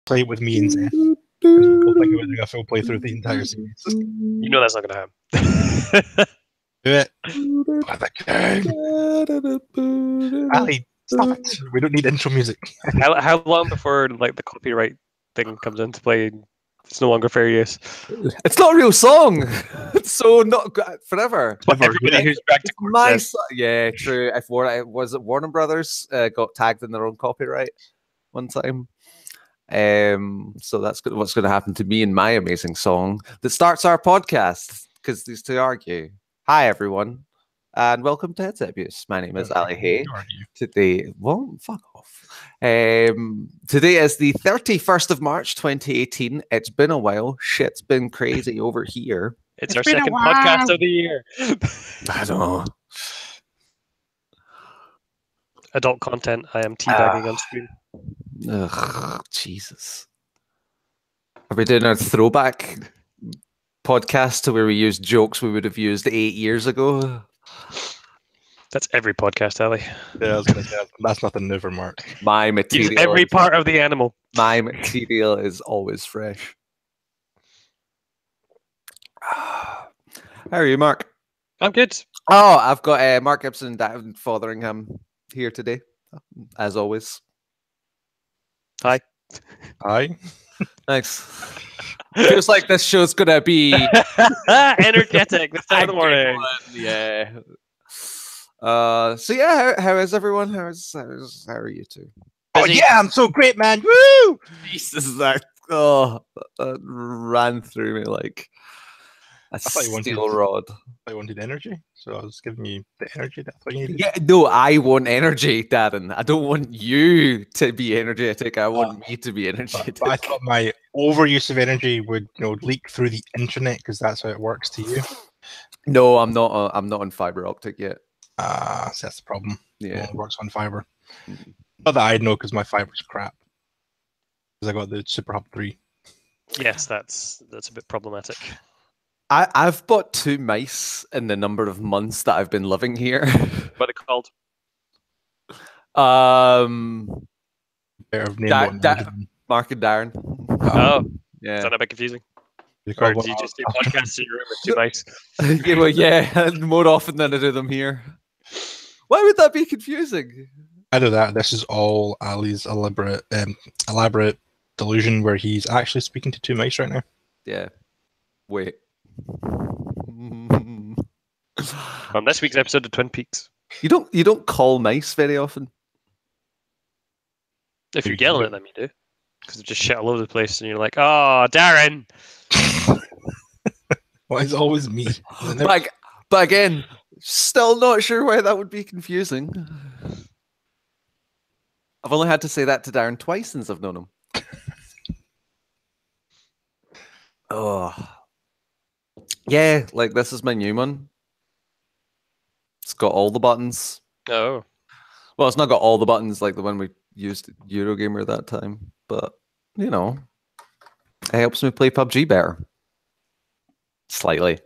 play it with me and Zeth. We'll think about doing a full playthrough of the entire series. You know that's not going to happen. Do it. By the king. Ali, stop it. We don't need intro music. How long before like the copyright thing comes into play? It's no longer fair use. It's not a real song, so not forever. But everybody who's back to court says, yeah, true. If was it Warner Brothers got tagged in their own copyright one time. So that's what's going to happen to me and my amazing song that starts our podcast because these two argue. Hi everyone, and welcome to Headset Abuse. My name is Ali Hay. Today, well, fuck off. Today is the 31st of March, 2018. It's been a while. Shit's been crazy over here. It's our second podcast of the year. I don't know. Adult content. I am teabagging on screen. Ugh, Jesus. Are we doing a throwback podcast to where we use jokes we would have used 8 years ago? That's every podcast, Ali. Yeah, I was gonna say, that's nothing new for Mark. My material. Use every part of the animal. My material is always fresh. How are you, Mark? I'm good. Oh, I've got Mark Gibson and Dan Fotheringham here today, as always. Hi. Hi. Thanks. Feels like this show's gonna be energetic this time of the morning. Yeah. So yeah, how is everyone? How are you two? Oh yeah, I'm so great, man! Woo! Jesus, that ran through me like a steel rod. I wanted energy, so I was giving you the energy that I thought you needed. Yeah, no, I want energy, Darren. I don't want you to be energetic. I want me to be energetic. But I thought my overuse of energy would, leak through the internet because that's how it works to you. No, I'm not. I'm not on fiber optic yet. So that's the problem. Yeah, it works on fiber. Not that I know because my fiber's crap. Because I got the Super Hub 3. Yes, that's a bit problematic. I've bought 2 mice in the number of months that I've been living here. What are they called? Mark and Darren. Oh, yeah. Is that a bit confusing? Or do you just do podcasts in your room with 2 mice? Yeah, well, yeah, more often than I do them here. Why would that be confusing? I know that this is all Ali's elaborate delusion where he's actually speaking to 2 mice right now. Yeah. Wait. On this week's episode of Twin Peaks. You don't call mice very often. If you're yelling at them, you do. Because they just shit all over the place and you're like, oh, Darren! Well, it's always me. But again, still not sure why that would be confusing. I've only had to say that to Darren twice since I've known him. Oh. Yeah, like this is my new one. It's got all the buttons. Oh. Well, it's not got all the buttons like the one we used at Eurogamer that time, but it helps me play PUBG better. Slightly.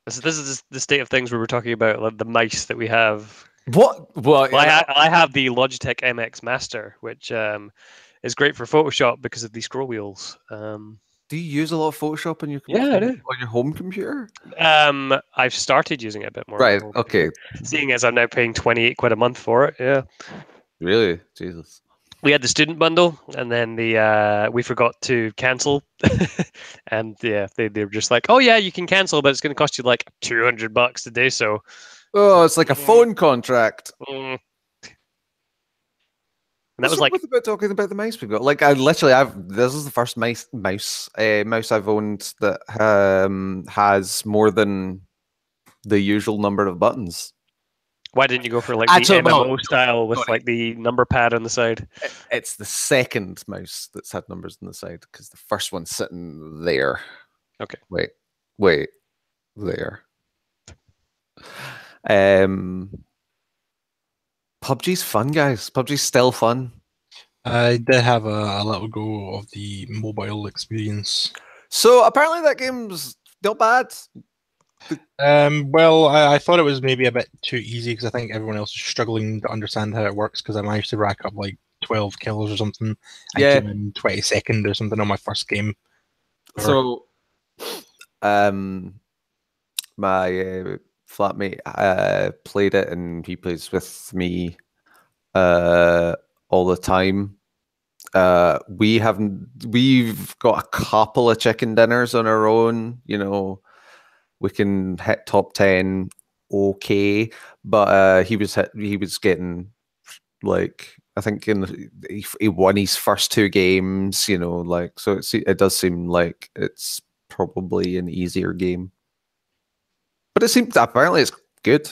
This is the state of things where we're talking about like, the mice that we have. What? Well, I have the Logitech MX Master, which is great for Photoshop because of the scroll wheels. Do you use a lot of Photoshop on your I do. On your home computer? I've started using it a bit more. Right. Okay. Seeing as I'm now paying 28 quid a month for it. Yeah. Really? Jesus. We had the student bundle, and then we forgot to cancel, and yeah, they were just like, "Oh yeah, you can cancel, but it's going to cost you like $200 to do so." Oh, it's like a phone contract. And that was like about talking about the mice we've got. Like this is the first mouse I've owned that has more than the usual number of buttons. Why didn't you go for like the MMO style with like the number pad on the side? It's the second mouse that's had numbers on the side because the first one's sitting there. Okay. Wait. There. PUBG's fun, guys. PUBG's still fun. I did have a little go of the mobile experience. So apparently that game's not bad. Well, I thought it was maybe a bit too easy because I think everyone else is struggling to understand how it works because I managed to rack up like 12 kills or something. I Yeah. came in 22nd or something on my first game. So, my flatmate played it, and he plays with me all the time. We've got a couple of chicken dinners on our own. You know, we can hit top 10, okay, but he was getting, like, I think he won his first 2 games. You know, like, so it does seem like it's probably an easier game. But it seems apparently it's good.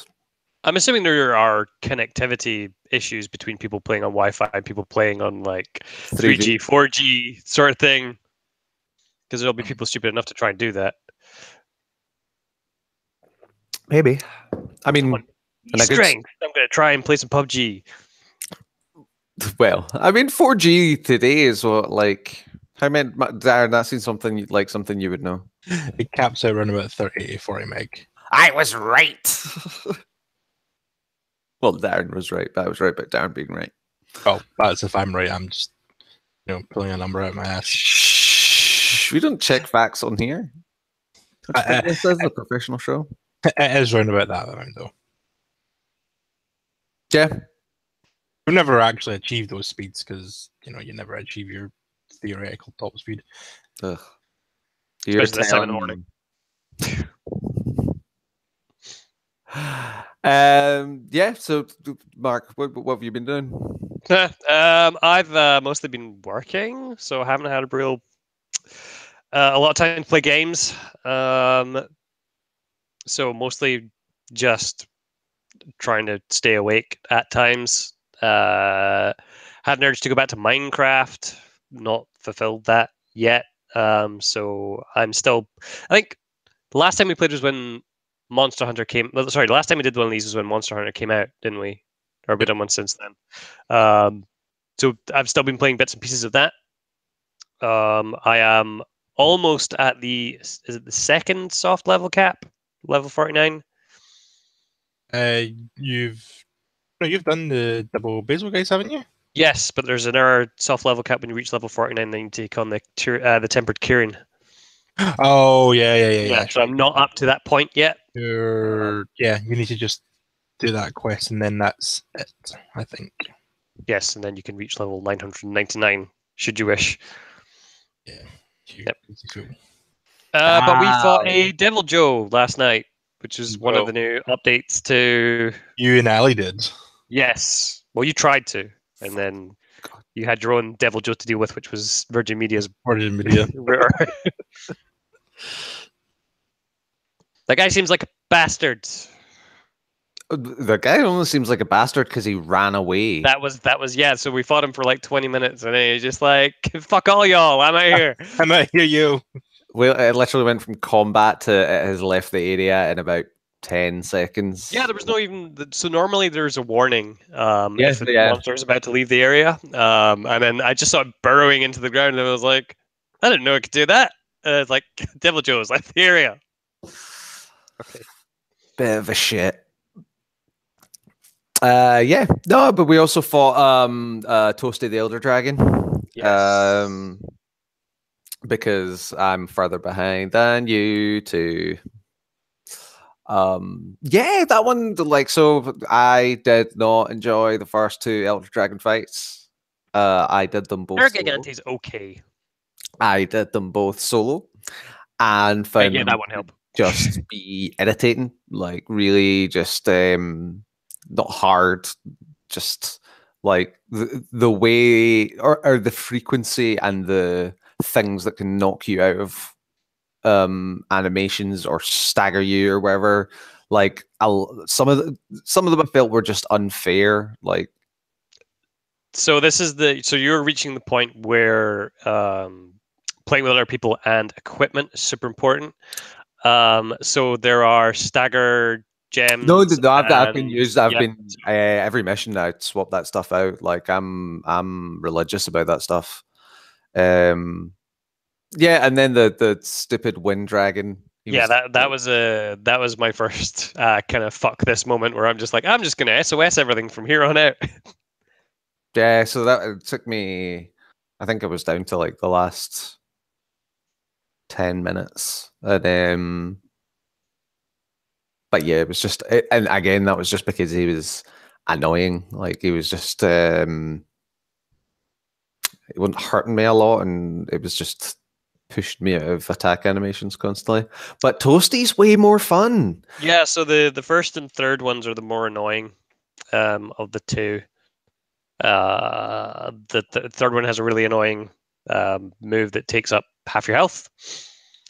I'm assuming there are connectivity issues between people playing on Wi-Fi and people playing on like 3G, 4G sort of thing. Because there'll be people stupid enough to try and do that. Maybe. I mean, strength. I'm going to try and play some PUBG. Well, I mean, 4G today is what, like, how many, Darren, that seems something you would know. It caps out around about 30 to 40 meg. I was right. Well, Darren was right, but I was right about Darren being right. Oh, that's if I'm right. I'm just, pulling a number out of my ass. Shh, we don't check facts on here. This is a professional show. It is round about that amount, though. Yeah. We've never actually achieved those speeds because, you never achieve your theoretical top speed. Ugh. Especially this time in the morning. Yeah, so Mark, what have you been doing? I've mostly been working, so I haven't had a lot of time to play games. So mostly just trying to stay awake at times. Had an urge to go back to Minecraft, not fulfilled that yet. So I'm still, I think the last time we played was when Monster Hunter came. Sorry, the last time we did one of these was when Monster Hunter came out, didn't we? Or we've done one since then. So I've still been playing bits and pieces of that. I am almost at the second soft level cap, level 49. You've done the double basil guys, haven't you? Yes, but there's another soft level cap when you reach level 49. Then you take on the tempered Kirin. Oh yeah. So I'm not up to that point yet. You need to just do that quest, and then that's it, I think. Yes, and then you can reach level 999 should you wish. Yeah. Yep. Cool. But we fought a Devil Joe last night, which is one of the new updates to. You and Ali did. Yes. Well, you tried to, and then you had your own Devil Joe to deal with, which was Virgin Media's. Virgin Media. That guy seems like a bastard. The guy almost seems like a bastard because he ran away. That was yeah. So we fought him for like 20 minutes, and then he's just like, "Fuck all y'all, I'm out here." I'm out here, you. Well, it literally went from combat to it has left the area in about 10 seconds. Yeah, there was no even. So normally there's a warning if the monster is about to leave the area, and then I just saw it burrowing into the ground, and I was like, I didn't know it could do that. It's like Devil Joe has left the area. Okay. Bit of a shit. Yeah, no, but we also fought Toasty the Elder Dragon. Yes. Because I'm further behind than you two. Yeah, that one, like, so I did not enjoy the first 2 Elder Dragon fights. I did them both. Nergigante's okay. I did them both solo, and found that won't help. Just be irritating, like really just not hard, just like the way or the frequency and the things that can knock you out of animations or stagger you or whatever. Like some of them I felt were just unfair. Like, so this is so you're reaching the point where playing with other people and equipment is super important. So there are stagger gems. No, I've been used. I've been every mission. I swap that stuff out. Like I'm religious about that stuff. Yeah, and then the stupid wind dragon. That was my first kind of fuck this moment where I'm just like, I'm just gonna SOS everything from here on out. Yeah, so that it took me. I think it was down to like the last 10 minutes, and but yeah, it was just, and again, that was just because he was annoying. Like he was just, he wasn't hurting me a lot, and it was just pushed me out of attack animations constantly. But Toasty's way more fun. Yeah, so the first and third ones are the more annoying of the two. The third one has a really annoying move that takes up half your health.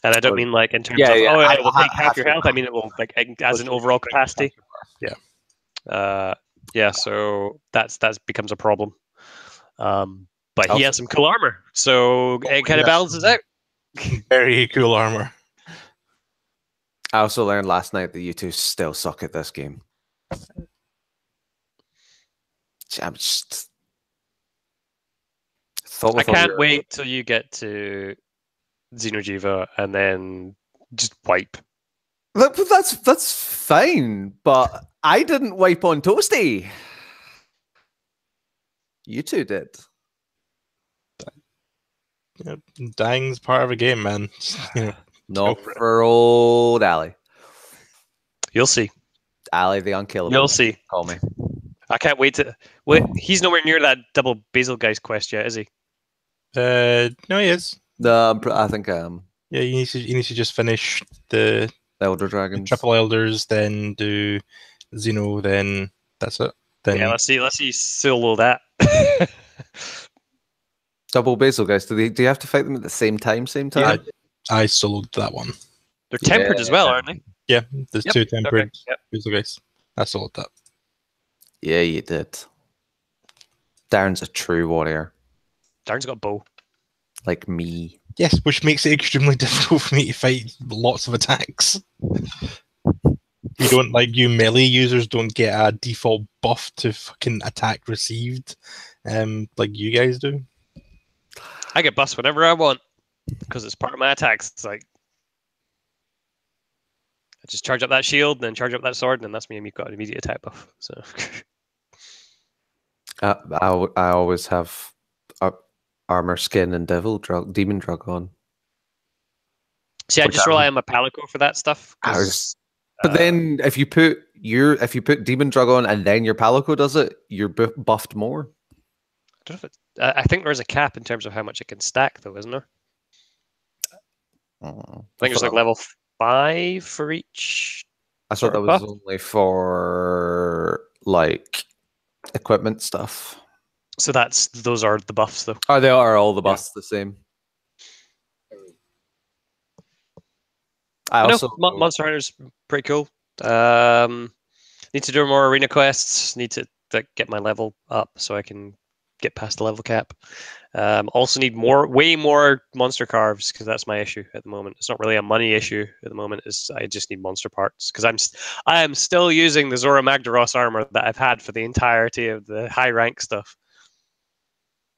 And I don't mean like in terms of, it will take half your health. I mean, it will, like, as an overall capacity. Yeah. Yeah, so that becomes a problem. But he has some cool armor, so it kind of balances out. Very cool armor. I also learned last night that you two still suck at this game. I'm just... I can't wait till you get to Xeno'jiiva and then just wipe. That's fine, but I didn't wipe on Toasty. You two did. Yeah, dying's part of a game, man. Not for old Ali. You'll see. Ali the unkillable. You'll see. Call me. I can't wait to... Wait, he's nowhere near that double Basilgeist quest yet, is he? No, he is. No, I think I am. Yeah, you need to just finish the Elder Dragons, triple elders, then do Xeno, then that's it. Then yeah, let's see solo that. Double Basilgeist. Do you have to fight them at the same time? I soloed that one. They're tempered as well, aren't they? Yeah, there's two tempered Basilgeist. I soloed that. Yeah, you did. Darren's a true warrior. Darren's got a bow. Like me. Yes, which makes it extremely difficult for me to fight lots of attacks. You melee users don't get a default buff to fucking attack received, like you guys do. I get buffs whenever I want because it's part of my attacks. It's like I just charge up that shield, and then charge up that sword, and then that's me, and you've got an immediate attack buff. So I always have armor skin and demon drug on. See, I just rely on my Palico for that stuff. But then if you put demon drug on and then your Palico does it, you're buffed more. I don't know if I think there's a cap in terms of how much it can stack, though, isn't there? I think it's like level 5 for each. I thought that was only for like equipment stuff. So those are the buffs, though. Oh, they are all the buffs the same. Monster Hunter's pretty cool. Need to do more arena quests. Need to get my level up so I can get past the level cap. Also need way more monster carves because that's my issue at the moment. It's not really a money issue at the moment. I just need monster parts because I am still using the Zora Magdaros armor that I've had for the entirety of the high rank stuff,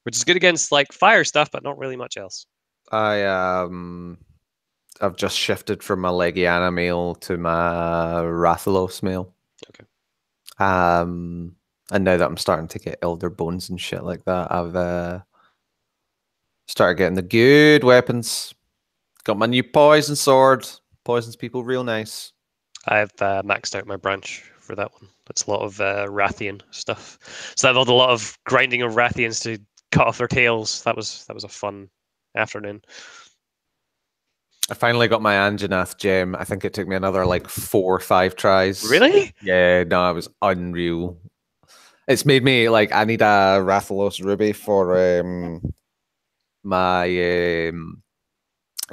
which is good against like fire stuff, but not really much else. I've just shifted from my Legiana mail to my Rathalos mail. Okay. And now that I'm starting to get Elder Bones and shit like that, I've started getting the good weapons. Got my new poison sword. Poisons people real nice. I've maxed out my branch for that one. That's a lot of Rathian stuff. So I've had a lot of grinding of Rathians to cut off their tails. That was a fun afternoon. I finally got my Anjanath gem. I think it took me another like 4 or 5 tries. Really? Yeah, no, it was unreal. It's made me like I need a Rathalos ruby for my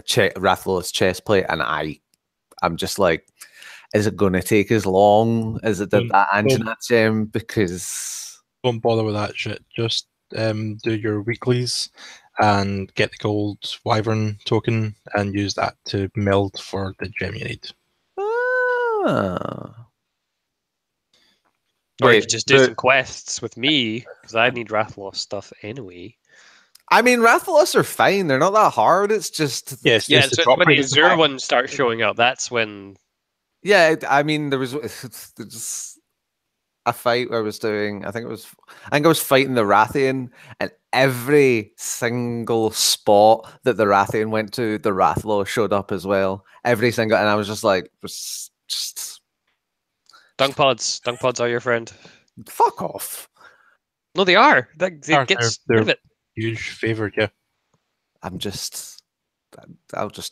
Rathalos chest plate, and I'm just like, is it going to take as long as it did that Anjanath gem? Because don't bother with that shit. Just do your weeklies and get the gold wyvern token and use that to meld for the gem you need. Or you could just do some quests with me, because I need Rathalos stuff anyway. I mean, Rathalos are fine. They're not that hard. It's just... It's when the Azure ones start showing up, that's when... Yeah, I mean, there was... a fight where I was doing. I think I was fighting the Rathian, and every single spot that the Rathian went to, the Rathlaw showed up as well. Every single, and I was just like, just Dung pods. Dung pods are your friend. fuck off. No, they are. That They're- it gets they're- rid of it. Huge favorite, yeah. I'll just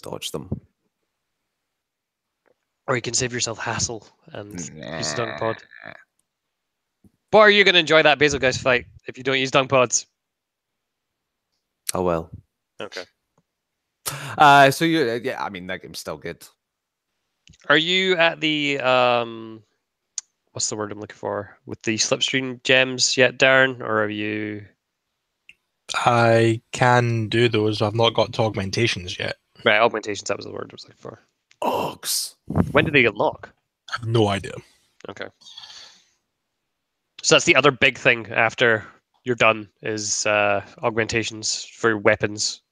dodge them. Or you can save yourself hassle and use dung pod. But are you going to enjoy that Basil Guys fight if you don't use dung pods? Oh well. Okay. So yeah, I mean that game's still good. Are you at the what's the word I'm looking for? With the slipstream gems yet, Darren? Or are you? I can do those. I've not got to augmentations yet. Right, augmentations. That was the word I was looking for. Ogs. When do they unlock? I have no idea. Okay. So that's the other big thing after you're done is augmentations for weapons.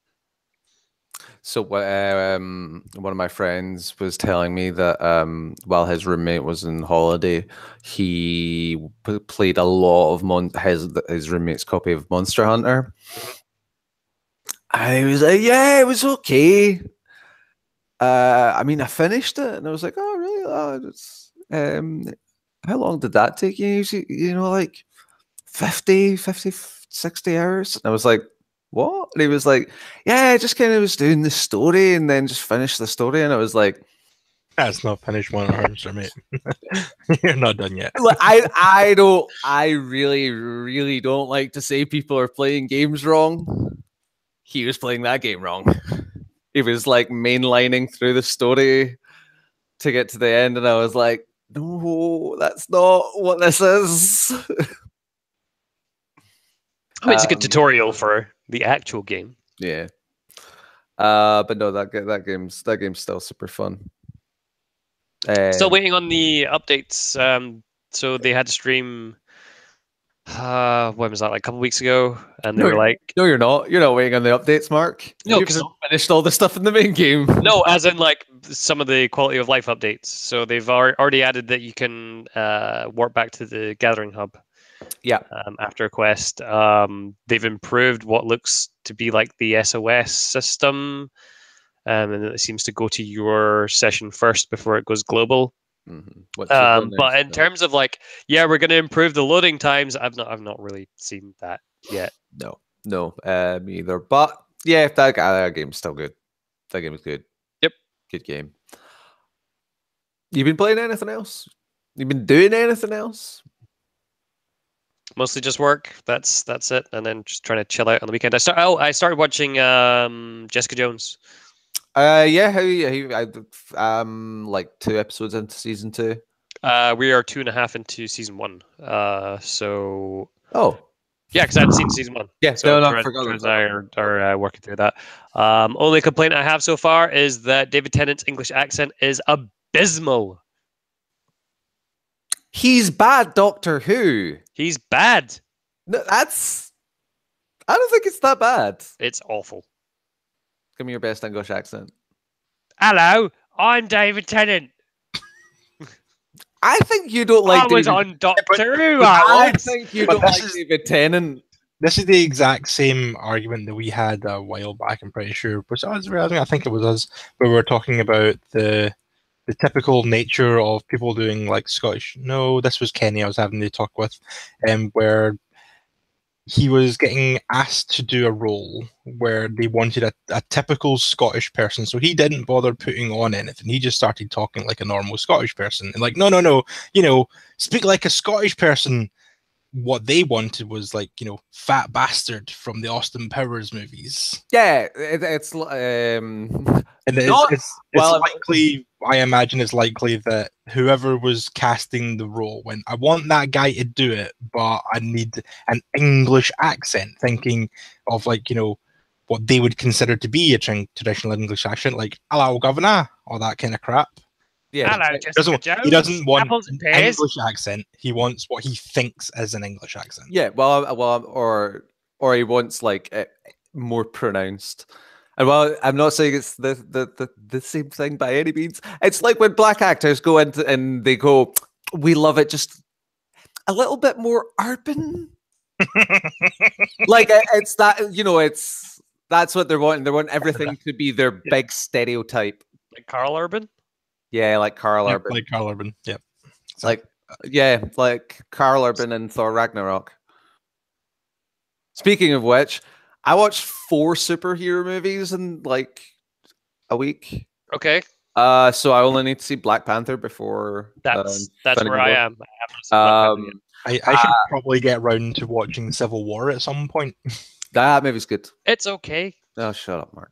So one of my friends was telling me that while his roommate was on holiday, he played a lot of his roommate's copy of Monster Hunter. I was like, yeah, it was okay. I mean, I finished it, and I was like, oh, really? Oh, how long did that take you? You know, like 50, 60 hours? And I was like, what? And he was like, yeah, I just kind of was doing the story and then just finished the story. And I was like, That's not finished 1 hour, sir, mate. You're not done yet. look, I really, really don't like to say people are playing games wrong. He was playing that game wrong. He was like mainlining through the story to get to the end. And I was like, no, that's not what this is. I mean, it's a good tutorial for the actual game. Yeah. But no, that game's still super fun. Still waiting on the updates. So they had to stream. When was that? Like a couple weeks ago, and they were like, "No, you're not. You're not waiting on the updates, Mark. No, You've because not finished all the stuff in the main game." no, as in like some of the quality of life updates. So they've already added that you can warp back to the Gathering Hub. Yeah. After a quest, they've improved what looks to be like the SOS system, and it seems to go to your session first before it goes global. Mm-hmm. But in terms of like, yeah, we're going to improve the loading times. I've not really seen that yet. No, me either. But yeah, that game's still good. That game is good. Yep, good game. You've been playing anything else? You've been doing anything else? Mostly just work. That's it, and then just trying to chill out on the weekend. I started watching Jessica Jones. Yeah, I'm like 2 episodes into season 2. We are 2.5 into season 1. So oh yeah, because I hadn't seen season 1. Yeah, so I forgot. and I are working through that. Only complaint I have so far is that David Tennant's English accent is abysmal. He's bad, Doctor Who. He's bad. No, I don't think it's that bad. It's awful. Give me your best English accent. Hello, I'm David Tennant. I think you don't like. I was on Doctor Who. I think you don't like is, David Tennant. This is the exact same argument that we had a while back. I'm pretty sure. I think it was us, where we were talking about the typical nature of people doing like Scottish. No, this was Kenny I was having to talk with, where he was getting asked to do a role where they wanted a typical Scottish person. So he didn't bother putting on anything. He just started talking like a normal Scottish person. And like, no, speak like a Scottish person. What they wanted was like, fat bastard from the Austin Powers movies. Yeah, it's likely, I imagine it's likely that whoever was casting the role went, I want that guy to do it, but I need an English accent, thinking of like, what they would consider to be a traditional English accent, like, hello, governor, or that kind of crap. Yeah, hello, Jessica Jones. He doesn't want an English accent. He wants what he thinks is an English accent. Yeah, or he wants like more pronounced. And while I'm not saying it's the same thing by any means, it's like when black actors go into and they go, "We love it. Just a little bit more urban. Like it's that, that's what they're wanting. They want everything to be their big stereotype. Like Carl Urban. Yeah, like Carl Yep, Urban. like Carl Urban. Yep. Like Carl Urban and Thor Ragnarok. Speaking of which, I watched 4 superhero movies in like a week. Okay, So I only need to see Black Panther before. that's Infinity where I War. am. I haven't seen Black Panther yet. I should probably get round to watching Civil War at some point. That movie's good. It's okay. Oh, shut up, Mark.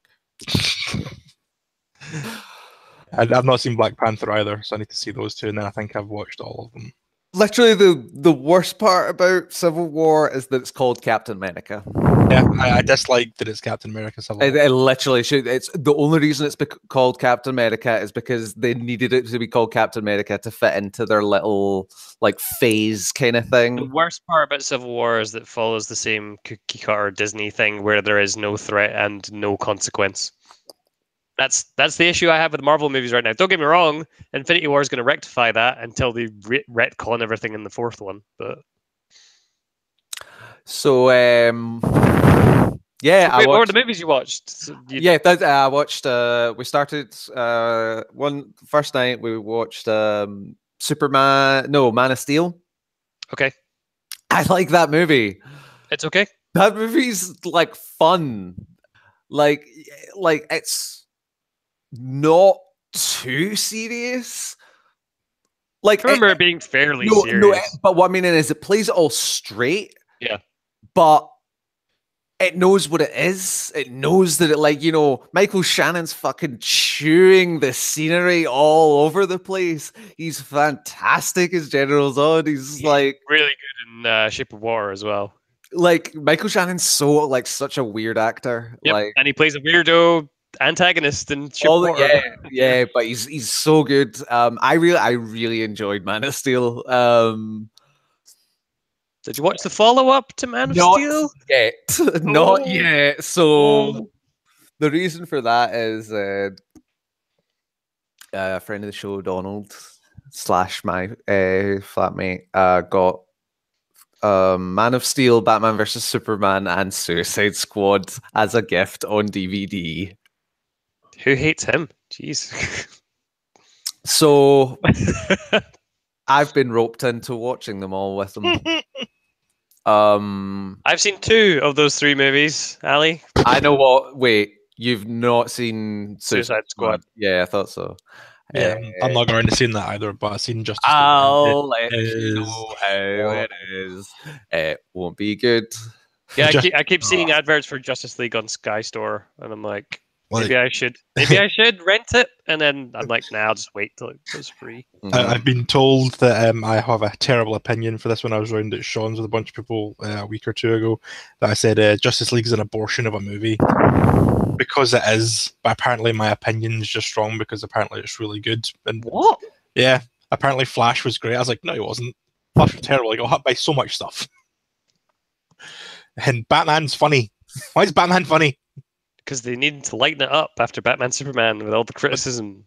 I've not seen Black Panther either, so I need to see those two, and then I think I've watched all of them. Literally, the worst part about Civil War is that it's called Captain America. Yeah, I dislike that it's Captain America Civil War. It literally should. It's the only reason it's called Captain America is because they needed it to be called Captain America to fit into their little like phase kind of The thing. worst part about Civil War is that it follows the same cookie cutter Disney thing where there is no threat and no consequence. That's the issue I have with Marvel movies right now. Don't get me wrong, Infinity War is going to rectify that until they retcon everything in the 4th one. But So, yeah, what were the movies you watched? So I watched. We started one first night. We watched Man of Steel. Okay, I like that movie. it's okay. That movie's like fun. Like it's not too serious. Like I remember it being fairly no, serious. but what I mean is it plays it all straight. Yeah. But it knows what it is. It knows that Michael Shannon's fucking chewing the scenery all over the place. He's fantastic as General Zod. He's like really good in Shape of Water as well. Like Michael Shannon's such a weird actor. Yep. Like, and he plays a weirdo antagonist in Shape of Water. yeah, but he's so good. I really enjoyed Man of Steel. Did you watch the follow-up to Man of Steel? Not yet. So the reason for that is a friend of the show, Donald / my flatmate, got Man of Steel, Batman vs Superman, and Suicide Squad as a gift on DVD. Who hates him? Jeez. So I've been roped into watching them all with them. I've seen 2 of those 3 movies, Ali. I know what. Wait, you've not seen Suicide Squad? Yeah, I thought so. Yeah, I'm not going to see that either, but I've seen Justice League. I'll let you know how it is. It won't be good. Yeah, I keep seeing adverts for Justice League on Sky Store, and I'm like, maybe I should rent it, and then I'm like, nah, I'll just wait till it goes free. I've been told that I have a terrible opinion for this when I was round at Sean's with a bunch of people a week or 2 ago, that I said Justice League is an abortion of a movie. Because it is, but apparently my opinion is just wrong because apparently it's really good. And what? Yeah, apparently Flash was great. I was like, no, it wasn't. Flash was terrible. I got hit by so much stuff. And Batman's funny. Why is Batman funny? Because they needed to lighten it up after Batman Superman with all the criticism.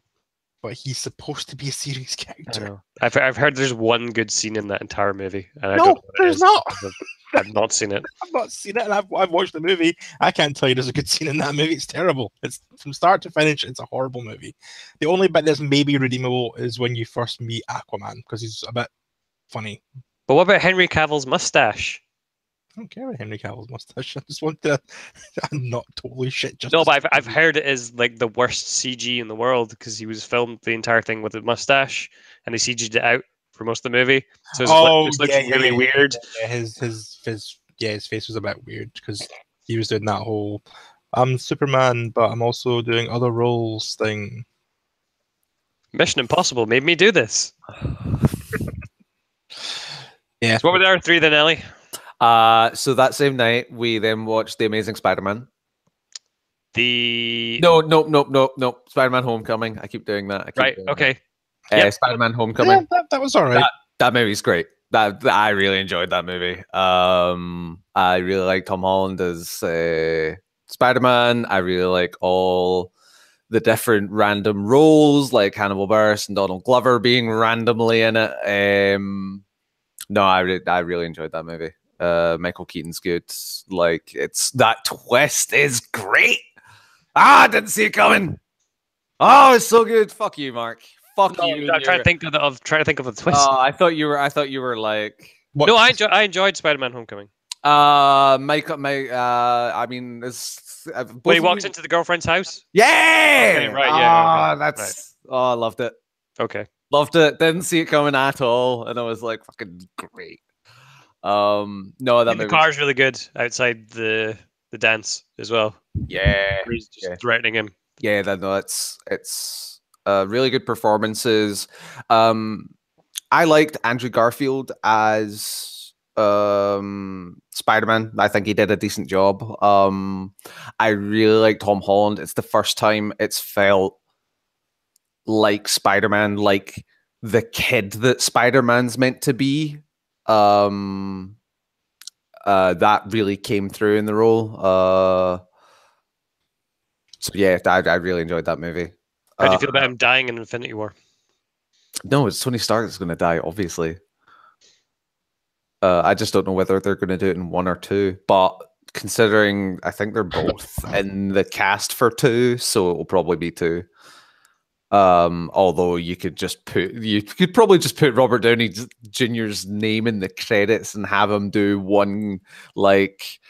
But he's supposed to be a serious character. I've heard there's one good scene in that entire movie. And I No, don't know what it there's is. not. I've not seen it. I've not seen it, and I've watched the movie. I can't tell you there's a good scene in that movie. It's terrible. It's from start to finish. It's a horrible movie. The only bit that's maybe redeemable is when you first meet Aquaman because he's a bit funny. But what about Henry Cavill's mustache? I don't care about Henry Cavill's mustache. I just want to not totally shit. No, but I've heard it is like the worst CG in the world because he was filmed the entire thing with a mustache and they CG'd it out for most of the movie. So it looks really weird. Yeah, his face was a bit weird because he was doing that whole I'm Superman, but I'm also doing other roles thing. Mission Impossible made me do this. Yeah. So what were the other 3 then, Ellie? So that same night we then watched The Amazing Spider-Man. No. Spider-Man Homecoming. I keep doing that. Okay. Spider-Man Homecoming. Yeah, that was all right. That movie's great. That I really enjoyed that movie. I really like Tom Holland as Spider-Man. I really like all the different random roles, like Hannibal Buress and Donald Glover being randomly in it. No, I really enjoyed that movie. Michael Keaton's good. Like, it's that twist is great. I didn't see it coming. Oh, it's so good. Fuck you, Mark. Fuck No, you. I'm trying to think of a twist. Oh, I thought you were like. What, No, I enjoyed Spider-Man: Homecoming. I mean, it's When he walks into the girlfriend's house. Yeah. Okay, right, yeah, okay, That's oh, I loved it. Okay. Loved it. Didn't see it coming at all, and I was like, fucking great. No, that The movie. car's really good outside the dance as well. Yeah, Where he's just yeah. threatening him. yeah. No, it's really good performances. I liked Andrew Garfield as Spider-Man. I think he did a decent job. I really like Tom Holland. It's the first time it's felt like Spider-Man, like the kid that Spider-Man's meant to be. That really came through in the role. So yeah, I really enjoyed that movie. How do you feel about him dying in Infinity War? No, it's Tony Stark that's going to die, obviously. I just don't know whether they're going to do it in 1 or 2. But considering I think they're both in the cast for 2, so it will probably be 2. Although you could probably just put Robert Downey Jr.'s name in the credits and have him do one like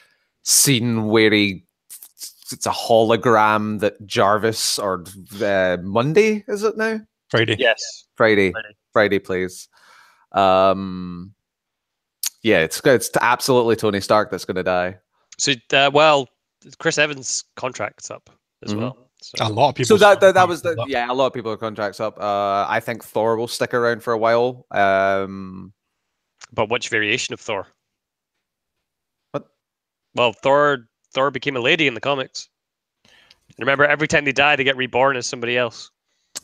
scene where it's a hologram that Jarvis or Monday, is it now? Friday. Yes. Friday plays. Yeah, it's absolutely Tony Stark that's going to die. So, well, Chris Evans' contract's up as Mhm. well. A lot of people. So that was a lot of people are contracts up. I think Thor will stick around for a while. But which variation of Thor? What? Well, Thor became a lady in the comics. Remember, every time they die, they get reborn as somebody else.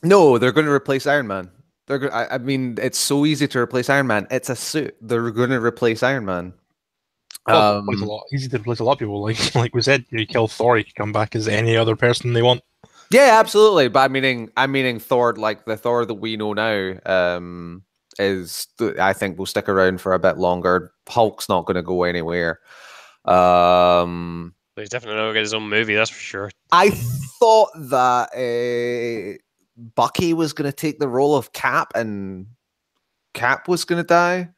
No, they're going to replace Iron Man. I mean, it's so easy to replace Iron Man. It's a suit. They're going to replace Iron Man. Well, it's a lot easy to replace a lot of people. Like we said, you kill Thor, you can come back as any other person they want. Yeah, absolutely. But I'm meaning Thor, like the Thor that we know now, I think will stick around for a bit longer. Hulk's not going to go anywhere. He's definitely not going to get his own movie, that's for sure. I thought that Bucky was going to take the role of Cap, and Cap was going to die.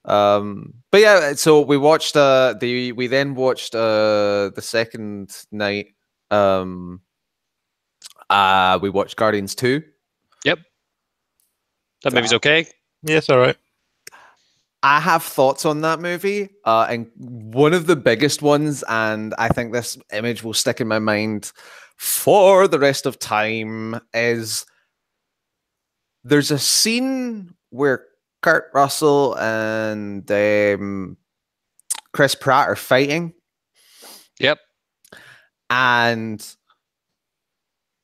But yeah, so we watched we then watched the second night. We watched Guardians 2. Yep. That movie's okay. Yes, all right. I have thoughts on that movie, and one of the biggest ones, and I think this image will stick in my mind for the rest of time, is there's a scene where Kurt Russell and Chris Pratt are fighting. Yep. And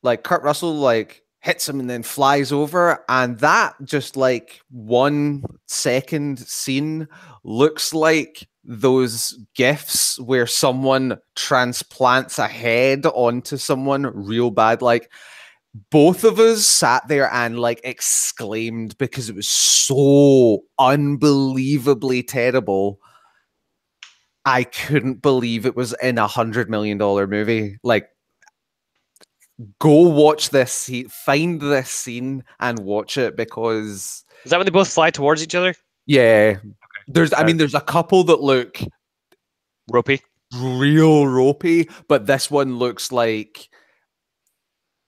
like Kurt Russell like hits him and then flies over, and that just like 1 second scene looks like those gifs where someone transplants a head onto someone real bad. Like both of us sat there and like exclaimed because it was so unbelievably terrible. I couldn't believe it was in $100 million movie. Like, go watch this. Find this scene and watch it, because Is that when they both fly towards each other? yeah, there's a couple that look Ropey. real ropey, but this one looks like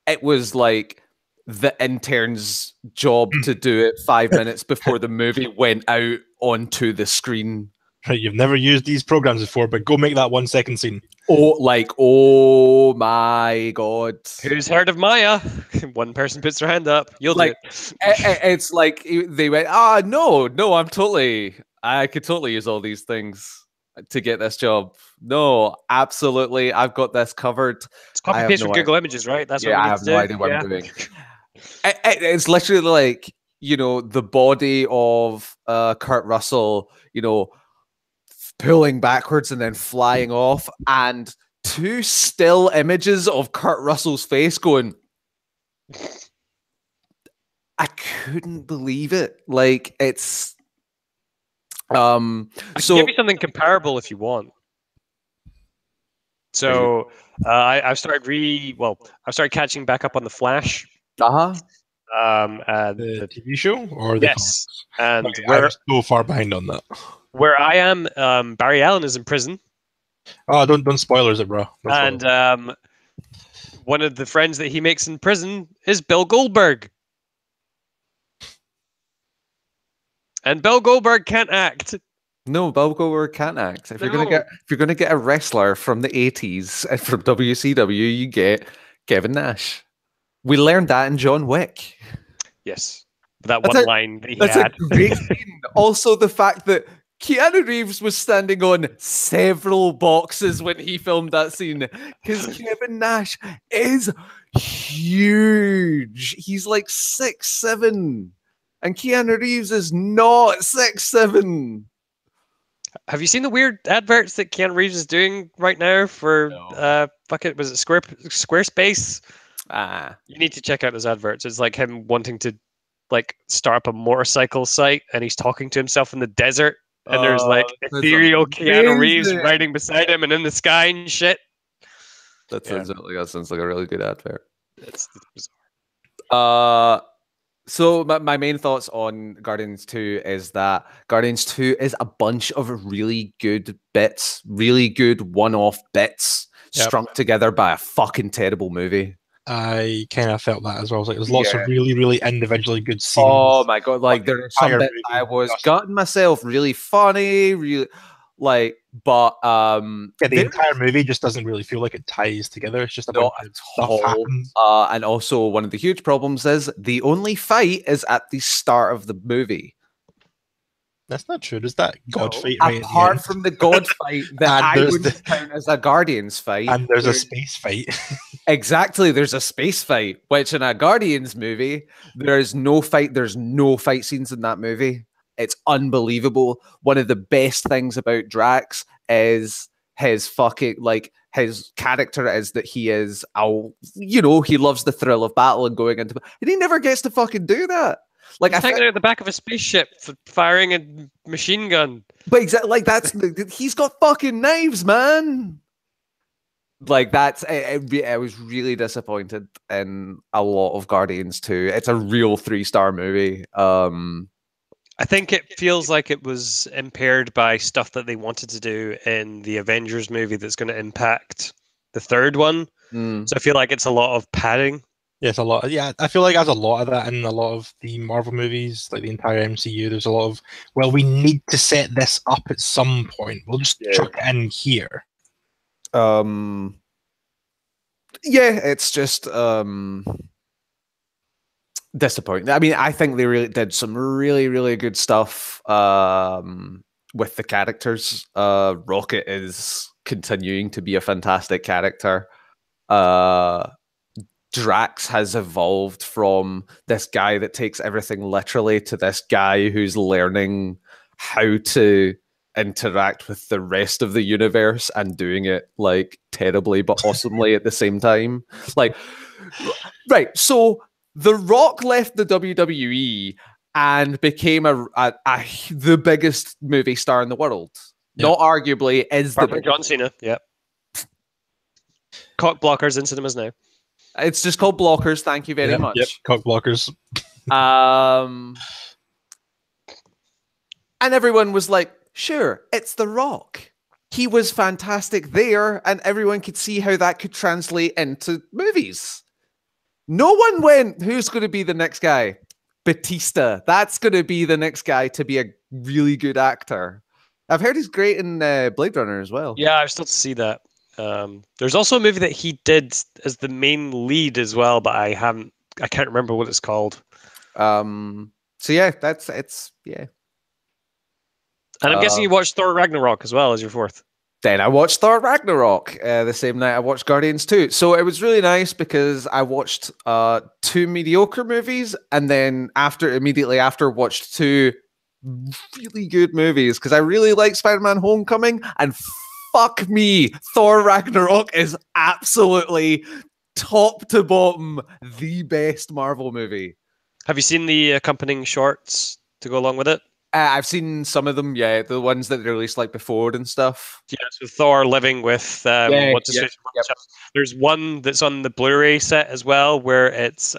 it was like the intern's job to do it 5 minutes before the movie went out onto the screen. Right, you've never used these programs before, but go make that 1 second scene. Oh my god! Who's heard of Maya? One person puts their hand up. You'll like do it. it's like they went, no, I could totally use all these things to get this job. No, absolutely, I've got this covered. It's copy paste from Google Images, right? That's what I have no idea what I'm doing. It's literally like, the body of Kurt Russell, pulling backwards and then flying off, and 2 still images of Kurt Russell's face going. I couldn't believe it. Like, it's I can give you something comparable if you want. So I've started catching back up on the Flash. Uh-huh. The TV show or the Yes, comics? and I'm so far behind on that. where I am, Barry Allen is in prison, Oh, don't spoilers it, bro. Don't spoil and one of the friends that he makes in prison is Bill Goldberg, and Bill Goldberg can't act. No, Bill Goldberg can't act. If you're gonna get a wrestler from the 80s and from WCW, you get Kevin Nash. We learned that in John Wick. Yes, that one line that he That's had. a great scene. Also, the fact that Keanu Reeves was standing on several boxes when he filmed that scene, because Kevin Nash is huge. He's like 6'7", and Keanu Reeves is not 6'7". Have you seen the weird adverts that Keanu Reeves is doing right now for was it Squarespace? You need to check out those adverts. It's like him wanting to like start up a motorcycle site, and he's talking to himself in the desert, and there's like ethereal Keanu Reeves riding beside him and in the sky and shit. That sounds like a really good advert. It's bizarre. So my main thoughts on Guardians 2 is that Guardians 2 is a bunch of really good bits, really good one-off bits strung together by a fucking terrible movie. I kind of felt that as well. There's lots of really, really individually good scenes. Oh my god! Like there are some bits I was gutting myself. Really funny, really but the entire movie just doesn't really feel like it ties together. It's just about stuff happens. And also one of the huge problems is the only fight is at the start of the movie. That's not true. There's that God fight right apart from the God fight that I would count as a Guardians fight. And there's a space fight. Exactly, there's a space fight, which in a Guardians movie, there's no fight scenes in that movie. It's unbelievable. One of the best things about Drax is his fucking his character is that he is he loves the thrill of battle and going into, and he never gets to fucking do that. Like he's hanging out at the back of a spaceship firing a machine gun. But exactly, he's got fucking knives, man. Like I was really disappointed in a lot of Guardians 2. It's a real 3-star movie. I think it feels like it was impaired by stuff that they wanted to do in the Avengers movie that's going to impact the third one. So I feel like it's a lot of padding. Yeah, it's a lot. Yeah, I feel like there's a lot of that in a lot of the Marvel movies, like the entire MCU. There's a lot of, well, we need to set this up at some point. We'll just chuck it in here. It's just disappointing. I mean, I think they really did some really, really good stuff with the characters. Rocket is continuing to be a fantastic character. Drax has evolved from this guy that takes everything literally to this guy who's learning how to interact with the rest of the universe and doing it like terribly but awesomely at the same time. Like, right, so The Rock left the WWE and became the biggest movie star in the world. Yep. Not arguably is the John Cena. Yep. Cock blockers in cinemas now. It's just called Blockers. Thank you very much. Yep, cock blockers. And everyone was like, sure, it's The Rock. He was fantastic there, and everyone could see how that could translate into movies. No one went, who's going to be the next guy? Batista. That's going to be the next guy to be a really good actor. I've heard he's great in Blade Runner as well. Yeah, I've still to see that. There's also a movie that he did as the main lead as well, but I can't remember what it's called. So yeah, yeah. And I'm guessing you watched Thor Ragnarok as well as your fourth. Then I watched Thor Ragnarok the same night I watched Guardians 2. So it was really nice because I watched 2 mediocre movies, and then immediately after watched 2 really good movies because I really like Spider-Man Homecoming, and fuck me, Thor Ragnarok is absolutely top to bottom the best Marvel movie. Have you seen the accompanying shorts to go along with it? I've seen some of them, yeah, the ones that they released like before and stuff. Yeah, so Thor living with what's his yeah, face? There's one that's on the Blu-ray set as well, where it's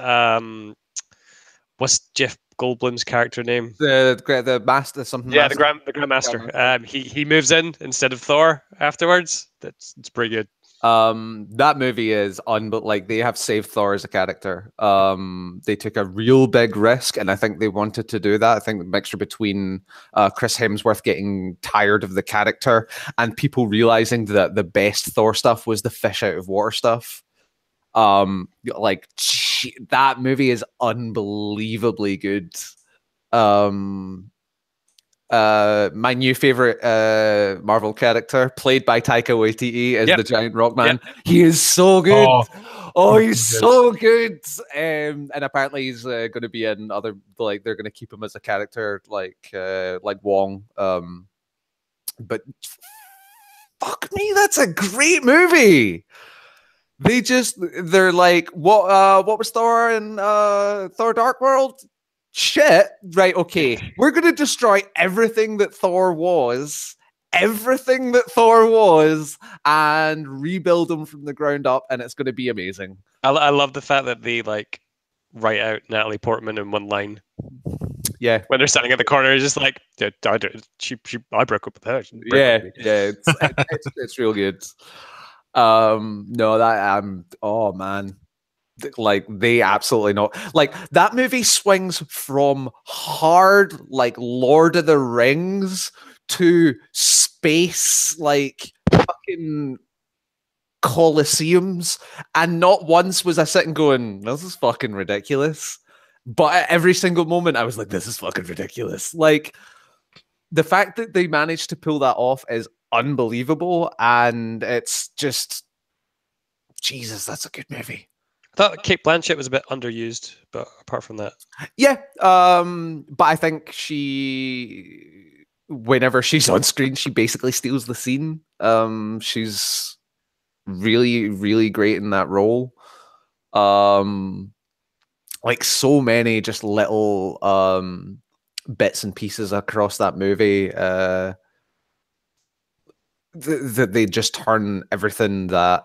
what's Jeff Goldblum's character name? The master something. Yeah, master. the Grandmaster. He moves in instead of Thor afterwards. It's pretty good. That movie is like they have saved Thor as a character. They took a real big risk, and I think they wanted to do that. I think the mixture between Chris Hemsworth getting tired of the character and people realizing that the best Thor stuff was the fish out of water stuff. Like that movie is unbelievably good. My new favorite Marvel character, played by Taika Waititi, is the Giant Rock Man. He is so good. Oh, he's so good. And apparently he's going to be in other, like they're going to keep him as a character like Wong. But fuck me, that's a great movie. They're like, what was Thor in Thor Dark World? Shit, right, okay. We're going to destroy everything that Thor was, and rebuild him from the ground up, and it's going to be amazing. I love the fact that they like write out Natalie Portman in one line. Yeah. When they're standing in the corner, it's just like, I broke up with her. It's real good. Oh man. Like they absolutely know. Like that movie swings from hard like Lord of the Rings to space like fucking Colosseums, and not once was I sitting going, this is fucking ridiculous. But at every single moment I was like, this is fucking ridiculous. Like the fact that they managed to pull that off is unbelievable, and it's just Jesus, that's a good movie. I thought Kate Blanchett was a bit underused, but apart from that, yeah. But I think whenever she's on screen, she basically steals the scene. She's really, really great in that role. Like so many just little bits and pieces across that movie. That they just turn everything that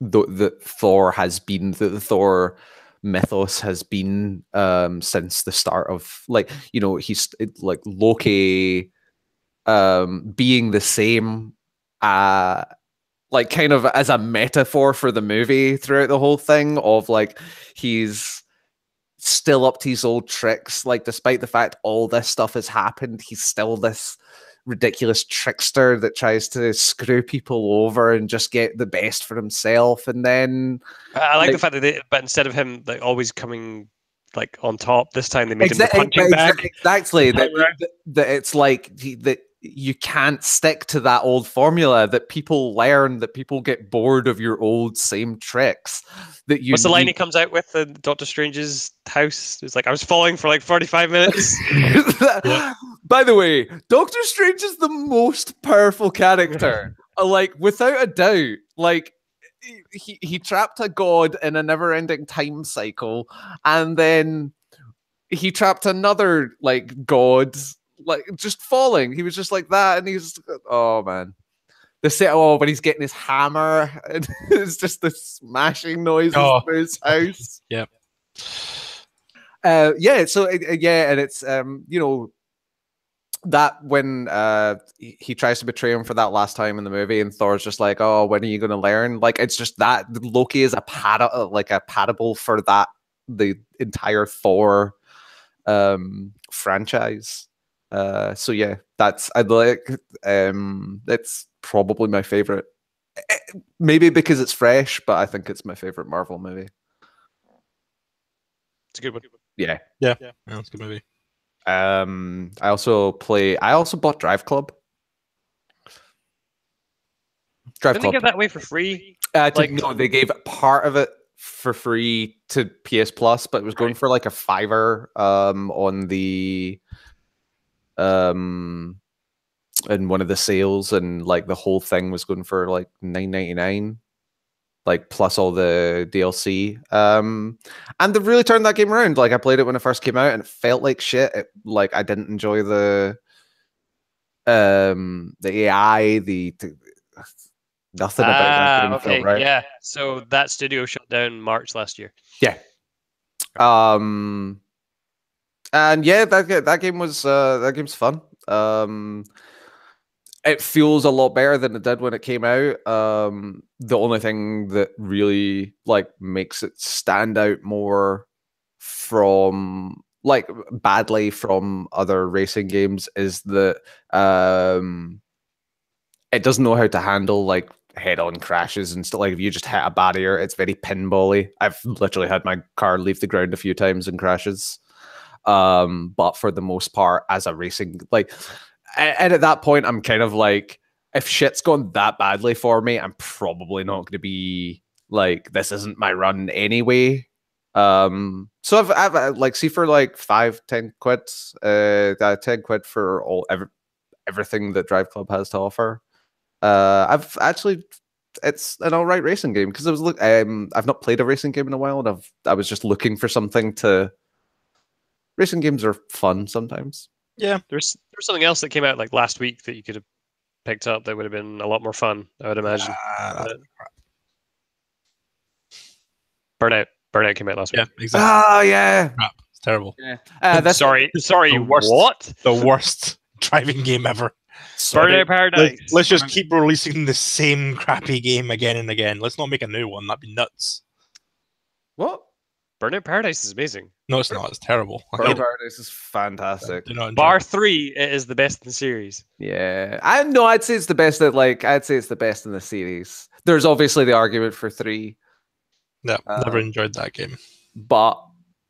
the Thor has been, the Thor mythos has been since the start of, like, you know, he's like Loki being the same like kind of as a metaphor for the movie throughout the whole thing of like he's still up to his old tricks, like despite the fact all this stuff has happened, he's still this ridiculous trickster that tries to screw people over and just get the best for himself. And then I like the fact that but instead of him like always coming like on top, this time they made him the punching bag. Exactly. That it's like that you can't stick to that old formula, that people learn, that people get bored of your old same tricks. That you. What's the line he comes out with in Doctor Strange's house? It's like, I was falling for like 45 minutes. By the way, Doctor Strange is the most powerful character. Like, without a doubt. Like, he trapped a god in a never-ending time cycle, and then he trapped another like god, like just falling. He was just like that, and he's oh man. The set when he's getting his hammer, and it's just the smashing noises through his house. Yep. Yeah. So yeah, and it's you know, that when he tries to betray him for that last time in the movie, and Thor's just like, "Oh, when are you going to learn?" Like, it's just that Loki is a parable for that, the entire Thor franchise. So yeah, that's it's probably my favorite. Maybe because it's fresh, but I think it's my favorite Marvel movie. It's a good one. Yeah, that's a good movie. I also bought Drive Club. Didn't they give that away for free? No, they gave part of it for free to PS Plus, but it was going for like a $5 on the in one of the sales, and like the whole thing was going for like $9.99. like plus all the DLC. And they've really turned that game around. Like I played it when it first came out and it felt like shit. Like I didn't enjoy the AI, nothing about that game okay, felt right. yeah. So that studio shut down March last year. Yeah. And yeah, that game was that game's fun. It feels a lot better than it did when it came out. The only thing that really like makes it stand out more from like badly from other racing games is that it doesn't know how to handle like head-on crashes and stuff. Like if you just hit a barrier, it's very pinball-y. I've literally had my car leave the ground a few times in crashes. But for the most part, as a racing, like, and at that point, I'm kind of like, if shit's gone that badly for me, I'm probably not going to be like, this isn't my run anyway. So I've like, see, for like 5-10 quid, 10 quid for everything that Drive Club has to offer. I've actually, it's an all right racing game because I've not played a racing game in a while, and I was just looking for something to. Racing games are fun sometimes. Yeah, there's something else that came out like last week that you could have picked up that would have been a lot more fun, I would imagine. Burnout came out last week. Yeah, exactly. Oh yeah, crap. It's terrible. Yeah. Sorry, the worst, what? The worst driving game ever. Burnout Paradise. Let's just keep releasing the same crappy game again and again. Let's not make a new one. That'd be nuts. What? Burnout Paradise is amazing. No, it's not. It's terrible. Burnout Paradise is fantastic. Bar 3, it is the best in the series. Yeah, I'd say it's the best. I'd say it's the best in the series. There's obviously the argument for 3. Yeah, never enjoyed that game. But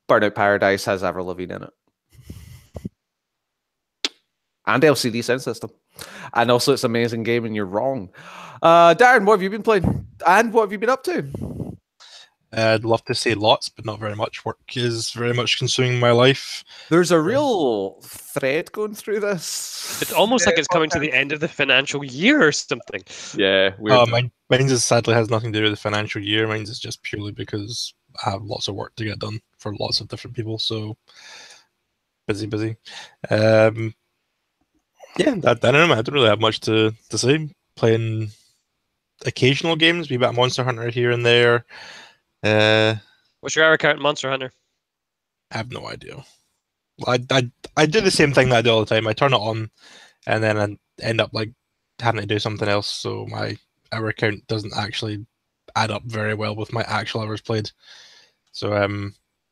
Burnout Paradise has Avril Lavigne in it, and LCD sound system, and also it's an amazing game. And you're wrong, Darren. What have you been playing, and what have you been up to? I'd love to say lots, but not very much. Work is very much consuming my life. There's a real thread going through this. It's almost like it's coming to the end of the financial year or something. Yeah. Mine's sadly has nothing to do with the financial year. Mine's is just purely because I have lots of work to get done for lots of different people. So busy. Yeah, I don't know. I don't really have much to say. Playing occasional games, maybe a Monster Hunter here and there. What's your hour count in Monster Hunter? I have no idea. I do the same thing that I do all the time. I turn it on, and then I end up like having to do something else. So my hour count doesn't actually add up very well with my actual hours played. So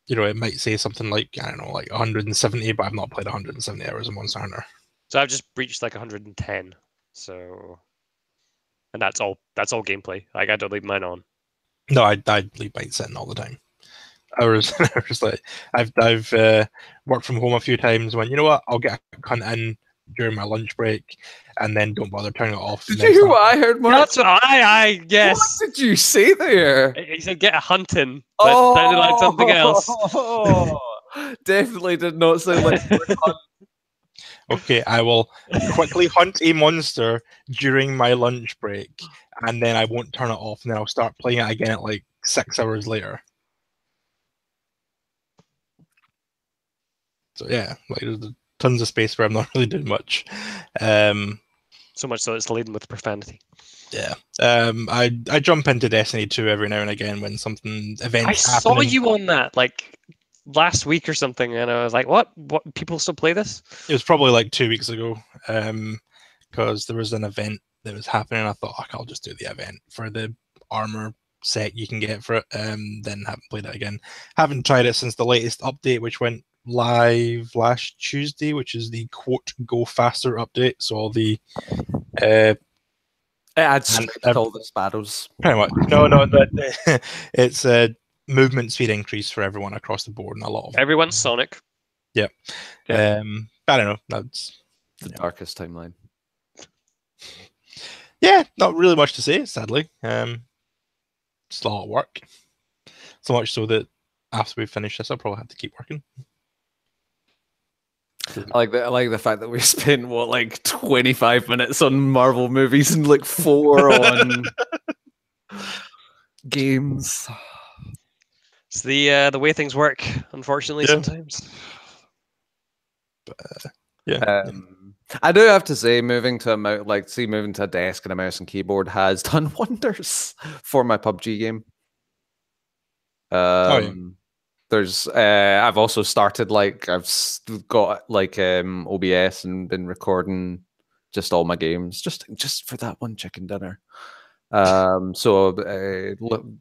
it might say something like, I don't know, like 170, but I've not played 170 hours of Monster Hunter. So I've just reached like 110. So, and that's all gameplay. Like I don't leave mine on. No, I leave mine sitting all the time. Hours and hours. Like I've worked from home a few times. When you know what, I'll get a cunt in during my lunch break, and then don't bother turning it off. Did you hear what I heard, Mark? That's what I guess. What did you say there? He said get a hunting, but it sounded like something else. Definitely did not sound like hunt. Okay, I will quickly hunt a monster during my lunch break, and then I won't turn it off, and then I'll start playing it again at like 6 hours later. So yeah, like there's tons of space where I'm not really doing much. So much so it's laden with profanity. Yeah. I jump into Destiny 2 every now and again when something events happen. I saw you on that like last week or something, and I was like, what people still play this? It was probably like 2 weeks ago, because there was an event that was happening. I thought, I'll just do the event for the armor set you can get for it. Then haven't played it again. Haven't tried it since the latest update, which went live last Tuesday, which is the quote Go Faster update. So all the it adds all the sparrows. Pretty much. No, it's a movement speed increase for everyone across the board, and a lot of everyone's Sonic. Yep. I don't know. That's the darkest timeline. Yeah, not really much to say, sadly. It's a lot of work. So much so that after we finish this, I'll probably have to keep working. I like the fact that we spent 25 minutes on Marvel movies and like 4 on Games. It's the way things work, unfortunately, Yeah. sometimes. Yeah. I do have to say, moving to a desk and a mouse and keyboard has done wonders for my PUBG game. Yeah. There's I've also started got OBS and been recording just all my games just for that one chicken dinner. So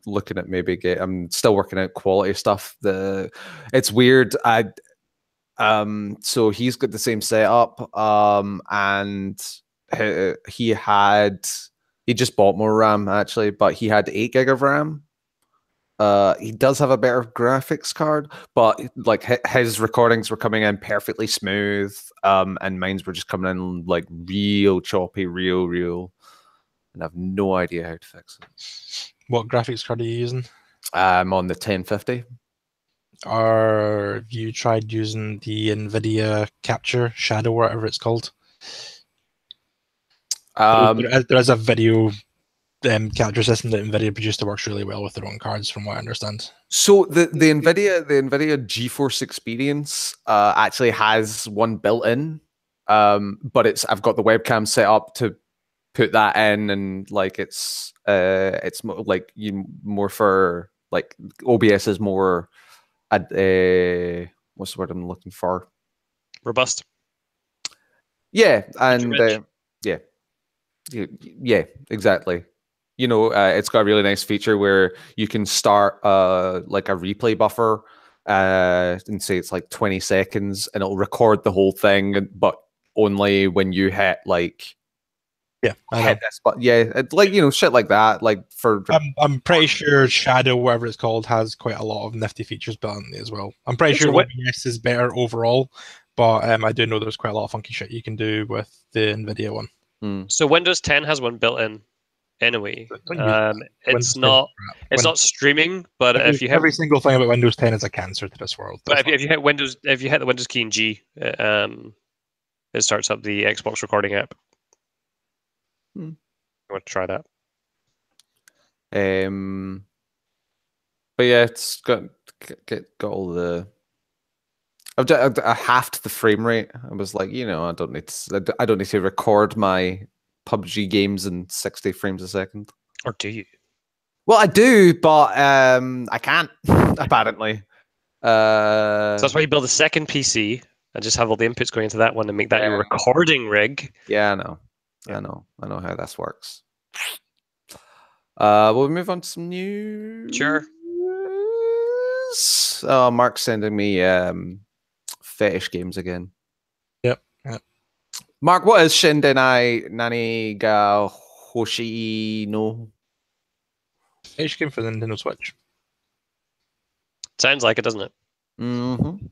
looking at I'm still working out quality stuff. It's weird. So he's got the same setup. And he just bought more RAM actually, but he had 8 gig of RAM. He does have a better graphics card, but like his recordings were coming in perfectly smooth, and mine's were just coming in like real choppy, real, and I have no idea how to fix it. What graphics card are you using? I'm on the 1050. Or have you tried using the NVIDIA Capture Shadow, whatever it's called? There is a video capture system that NVIDIA produced that works really well with their own cards, from what I understand. So the NVIDIA GeForce Experience actually has one built in, but I've got the webcam set up to put that in, and like it's more for like OBS is more what's the word I'm looking for? Robust. Yeah, and yeah, exactly. It's got a really nice feature where you can start like a replay buffer and say it's like 20 seconds, and it'll record the whole thing, but only when you hit this. But yeah, it's like shit like that. Like I'm pretty sure Shadow, whatever it's called, has quite a lot of nifty features built in as well. I'm pretty sure OBS is better overall, but I do know there's quite a lot of funky shit you can do with the NVIDIA one. So Windows 10 has one built in. Anyway, it's not streaming, but if you every single thing about Windows 10 is a cancer to this world. But if you hit the Windows key and G, it starts up the Xbox recording app. You want to try that? But yeah, it's got all the. I halved the frame rate. I was like, I don't need to record my PUBG games in 60 frames a second. Or do you? Well, I do, but I can't apparently. So that's why you build a second PC and just have all the inputs going into that one and make that your recording rig. Yeah, I know. Yeah. I know how this works. We'll move on to some news. Sure. Oh, Mark's sending me fetish games again. Yep. Mark, what is Shindenai Nani ga Hoshi no? Fetish game for the Nintendo Switch. Sounds like it, doesn't it? Mm-hmm.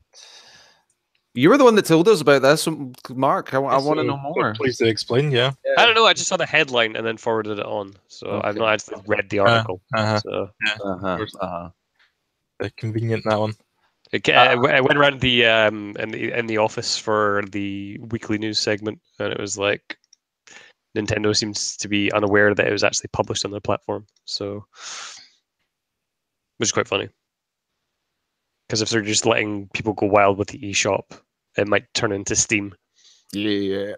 You were the one that told us about this, Mark. I want to know more. Please do explain, yeah. I don't know. I just saw the headline and then forwarded it on. So okay. I've not actually read the article. Convenient, that one. I went around the in the office for the weekly news segment, and it was like Nintendo seems to be unaware that it was actually published on their platform. So, which is quite funny. Because if they're just letting people go wild with the eShop, it might turn into Steam. Yeah.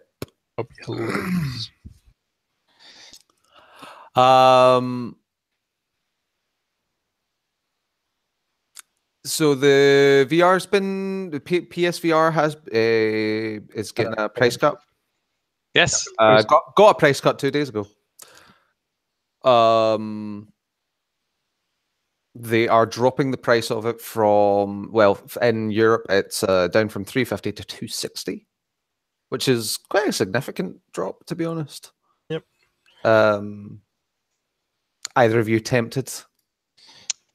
So the PSVR is getting a price cut. Yes. Got a price cut 2 days ago. They are dropping the price of it from, in Europe, it's down from 350 to 260, which is quite a significant drop, to be honest. Yep. Either of you tempted?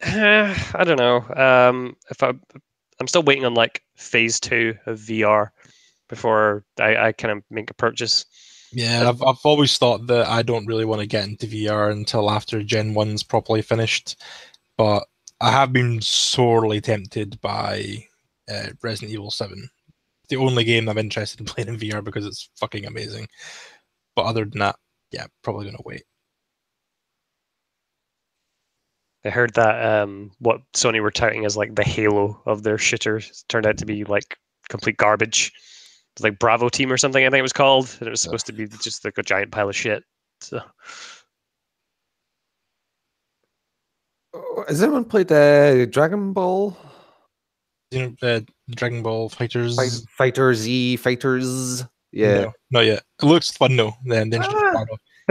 I don't know. I'm still waiting on like phase 2 of VR before I kind of make a purchase. Yeah, I've always thought that I don't really want to get into VR until after Gen 1's properly finished. But I have been sorely tempted by Resident Evil 7. The only game I'm interested in playing in VR because it's fucking amazing. But other than that, yeah, probably going to wait. I heard that what Sony were touting as like the Halo of their shooters turned out to be like complete garbage. It's like Bravo Team or something, I think it was called, and it was supposed to be just like a giant pile of shit. So Has anyone played Dragon Ball? You know, Dragon Ball Fighters. Fighter Z Fighters. Yeah. No, not yet. It looks fun though. Then Ah.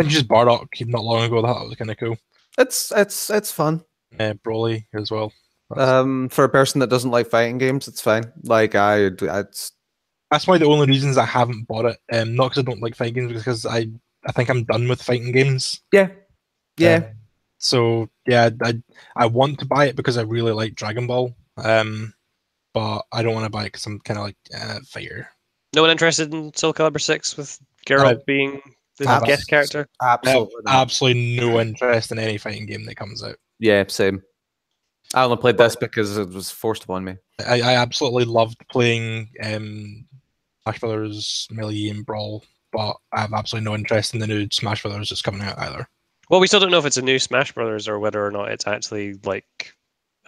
just Bardock not long ago. That was kind of cool. It's fun. Broly as well. For a person that doesn't like fighting games, it's fine. Like it's That's why the only reasons I haven't bought it. Not because I don't like fighting games, because I think I'm done with fighting games. yeah. So yeah, I want to buy it because I really like Dragon Ball. But I don't want to buy it because I'm kind of like fighter. no one interested in Soul Calibur 6 with Geralt being the guest character? Absolutely. Absolutely no interest in any fighting game that comes out. Yeah, same. I only played this because it was forced upon me. I absolutely loved playing Smash Brothers, Melee, and Brawl, but I have absolutely no interest in the new Smash Brothers that's coming out either. Well, we still don't know if it's a new Smash Brothers or whether or not it's actually like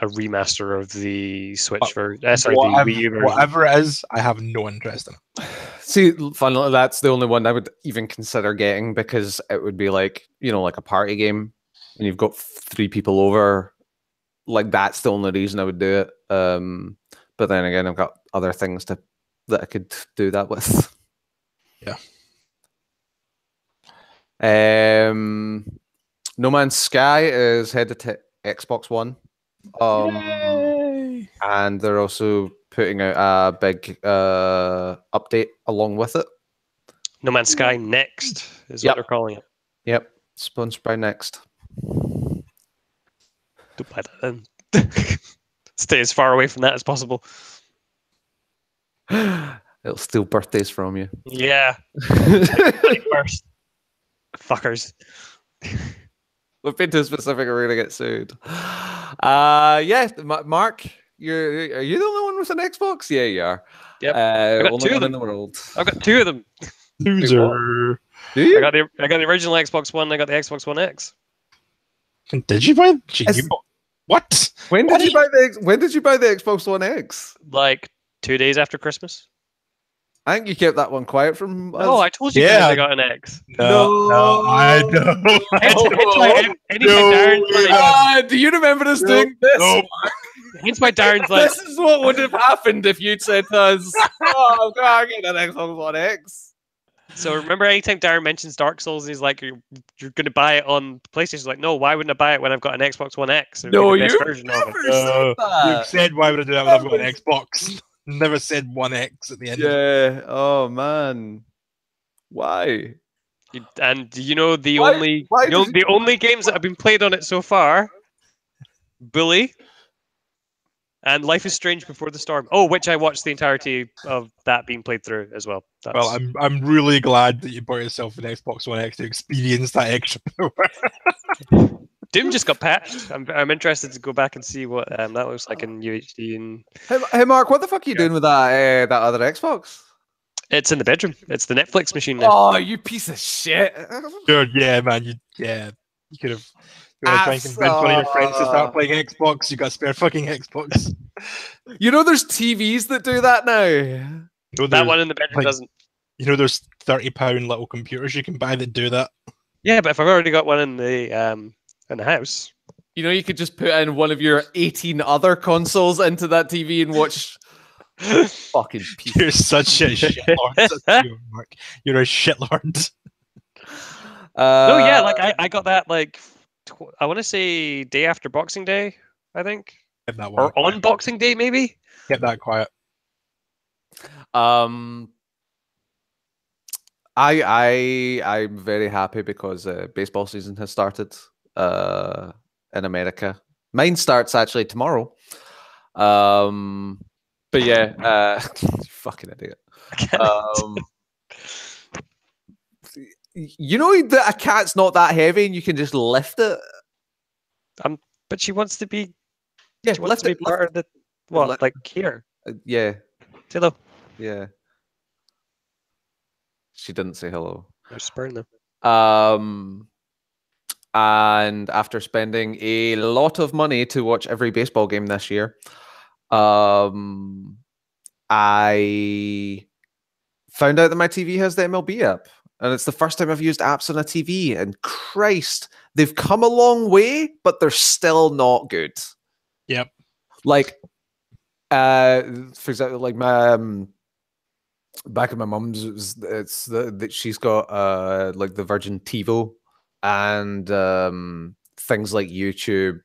a remaster of the Switch version. The Wii U version. Whatever it is, I have no interest in it. See, funnily, that's the only one I would even consider getting, because it would be like, like a party game, and you've got 3 people over. Like, that's the only reason I would do it. But then again, I've got other things that I could do that with. Yeah. No Man's Sky is headed to Xbox One. Yay! And they're also putting out a big update along with it. No Man's Sky Next is what they're calling it. Yep, sponsored by Next. Don't buy that then. Stay as far away from that as possible. It'll steal birthdays from you. Yeah. First. Fuckers. We've been too specific, we're gonna get sued. Yeah, Mark, are you the only one with an Xbox? Yeah, you are. Yep. I got only 2 of one them in the world. I've got 2 of them. Loser. Do you? I got the original Xbox One. I got the Xbox One X. Did you buy? What? When did you buy the Xbox One X? Like 2 days after Christmas. I think you kept that one quiet from us. Oh, I told you guys I got an X. No, I don't. Do you remember us doing this? No. Hence my Darren's like, This is what would have happened if you'd said to us, "Oh, God, get an Xbox One X." So remember, anytime Darren mentions Dark Souls, he's like, "You're going to buy it on PlayStation." He's like, "No, why wouldn't I buy it when I've got an Xbox One X?" No, you version of it. You said, "Why would I do that when I've got an Xbox?" Never said 1X at the end. Yeah. Oh man. Why? And the only games that have been played on it so far, Bully and Life is Strange Before the Storm. Oh, which I watched the entirety of that being played through as well. Well, I'm really glad that you bought yourself an Xbox One X to experience that extra power. Doom just got patched. I'm interested to go back and see what that looks like in UHD. And Hey, Mark, what the fuck are you doing with that other Xbox? it's in the bedroom. It's the Netflix machine now. Oh, you piece of shit! Dude, yeah, man, you could have. You want to try and convince one of your friends to start playing Xbox? You got a spare fucking Xbox. You know, there's TVs that do that now. That one in the bedroom doesn't. You know, there's £30 little computers you can buy that do that. Yeah, but if I've already got one in the house. You know, you could just put in one of your 18 other consoles into that TV and watch. Fucking piece. You're such a shitlord, Mark. You're a shitlord. No, yeah, like I got that like I want to say day after Boxing Day, I think, Kept that one or on Boxing Day maybe. Kept that quiet. I'm very happy because baseball season has started in America. Mine starts actually tomorrow. But yeah, fucking idiot. You know that a cat's not that heavy and you can just lift it. But she wants to be. Yeah, she wants to be part of the what? Like here. Yeah. Say hello. Yeah. She didn't say hello. I was spurring them. And after spending a lot of money to watch every baseball game this year, I found out that my TV has the MLB app. And it's the first time I've used apps on a TV. And Christ, they've come a long way, but they're still not good. Yep. Like, for example, like my back at my mum's, it's that she's got like the Virgin TiVo and things like YouTube.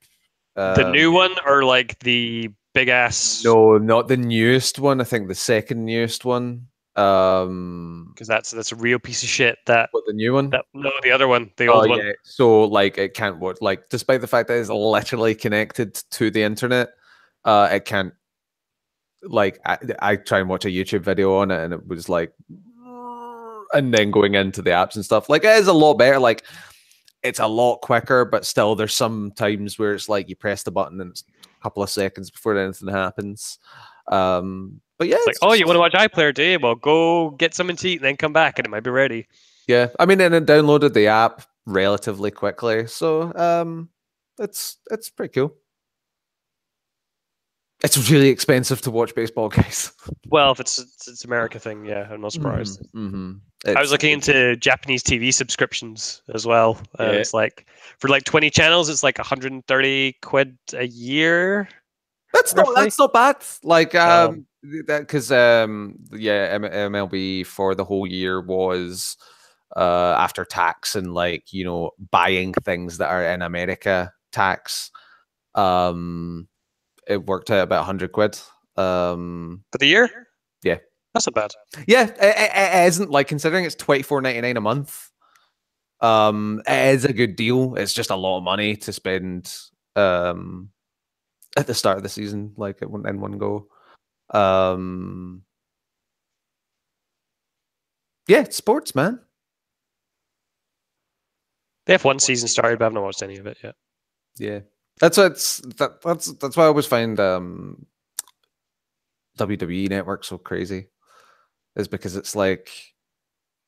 The new one or like the big ass? No, not the newest one. I think the second newest one. Because that's a real piece of shit. That What, the new one? no, the other one, the old one. Yeah. So like it can't work. Like despite the fact that it's literally connected to the internet, it can't. Like I try and watch a YouTube video on it, and it was like, and then going into the apps and stuff. Like it is a lot better. Like it's a lot quicker, but still, there's some times where it's like you press the button and it's a couple of seconds before anything happens. But yeah, It's like, oh, you want to watch iPlayer, do you? Well, go get something to eat and then come back, and it might be ready. yeah. I mean, and I downloaded the app relatively quickly, so it's pretty cool. It's really expensive to watch baseball, guys. Well, if it's America thing, yeah, I'm not surprised. Mm-hmm. I was looking into Japanese TV subscriptions as well. Yeah. It's like for like 20 channels, it's like 130 quid a year. That's roughly. not bad. Like that because yeah, MLB for the whole year was after tax and like buying things that are in America tax. It worked out about 100 quid. For the year? Yeah. That's not bad. Yeah, it isn't, like, considering it's $24.99 a month. It is a good deal. It's just a lot of money to spend at the start of the season, like in one go. Yeah, it's sports, man. The F1 season started, but I've not watched any of it yet. Yeah. That's why I always find WWE Network so crazy. Is because it's like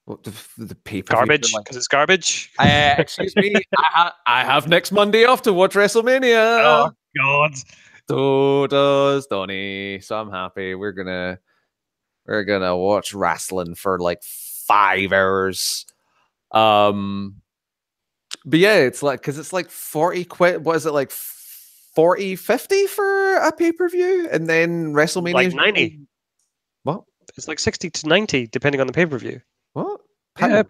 what the paper Garbage because it's garbage. Excuse me, I have next Monday off to watch WrestleMania. Oh God! So does Donnie. So I'm happy. We're gonna watch wrestling for like 5 hours. But yeah, it's like because it's like 40 quid. What is it, like 40, 50 for a pay-per-view? And then WrestleMania Like 90. What? It's like 60 to 90, depending on the pay-per-view. What? Yeah,